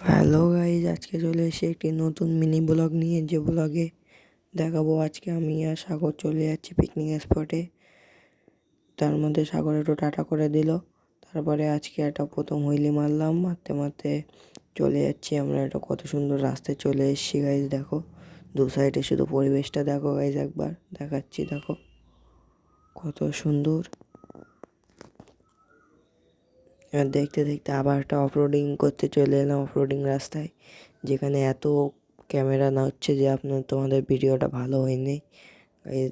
Hello guys, আজকে চলে এসে একটি নতুন মিনি ব্লগ নিয়ে, যে ব্লগে দেখাবো আজকে আমি আর সাগর চলে যাচ্ছি পিকনিক স্পটে। তার মধ্যে সাগর একটু টাটা করে দিল, তারপরে আজকে একটা প্রথম হুইলি মারলাম, মারতে মারতে চলে যাচ্ছি আমরা। একটা কত সুন্দর রাস্তায় চলে এসেছি গাইজ, দেখো দু সাইডে শুধু পরিবেশটা দেখো গাইজ, একবার দেখাচ্ছি, দেখো কত সুন্দর। এবার দেখতে দেখতে আবার একটা অফরোডিং করতে চলে এলাম, অফরোডিং রাস্তায়, যেখানে এত ক্যামেরা না হচ্ছে যে তোমাদের ভিডিওটা ভালো হয়নি গাইজ।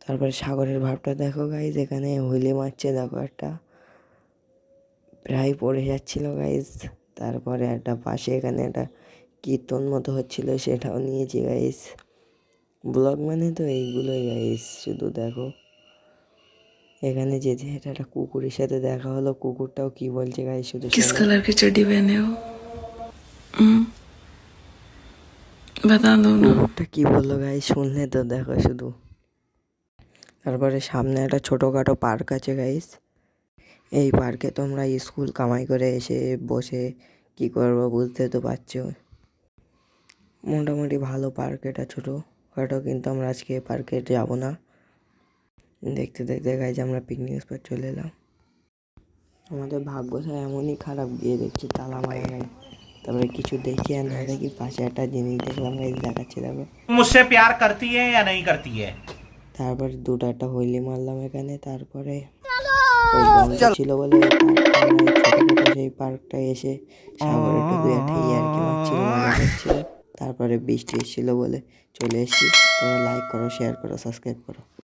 তারপরে সাগরের ভাবটা দেখো গাইজ, এখানে হুইলি মারছে, দেখো একটা প্রায় পড়ে যাচ্ছিল গাইজ। তারপরে একটা পাশে এখানে একটা কীর্তন মতো হচ্ছিল, সেটাও নিয়েছি গাইজ। ব্লগ মানে তো এইগুলোই গাইজ, শুধু দেখো এখানে যে এটা একটা কুকুরের সাথে দেখা হলো, কুকুরটাও কি বলছে গাইজ শুধু किस कलर की चड्डी पहने हो? बता दो ना। কুকুরটা কি বললো গাইজ, শুনলে তো দেখো শুধু। তারপরে সামনে একটা ছোটোখাটো পার্ক আছে গাইজ। এই পার্কে তোমরা স্কুল কামাই করে এসে বসে কি করবো বুঝতে তো পারছো। মোটামুটি ভালো পার্ক, এটা ছোটোখাটো, কিন্তু আমরা আজকে পার্কে যাব না। দেখতে দেখতে গাইজ আমরা পিকনিক স্পট চলে এলাম। আমাদের ভাগ্যটা এমনই খারাপ, গিয়ে দেখছি তালা মারা গাইজ। তারপরে কিছু দেখি আর না দেখি পাশে একটা জিনিস দেখলাম গাইজ, দেখাচ্ছে দেখো। मुझसे प्यार करती है या नहीं करती है? তারপরে দুটো একটা হুইলি মারলাম এখানে। তারপরে ও বন্ধ ছিল বলে ওই পার্কটা, আমরা এই ছোটোখাটো সেই পার্কটায় এসে সাগর একটু দু একটা ইয়ার্কি মারছিল, মজা করছিল। তারপরে বৃষ্টি এসেছিলো বলে চলে এসেছি। তোমরা লাইক করো, শেয়ার করো, সাবস্ক্রাইব করো।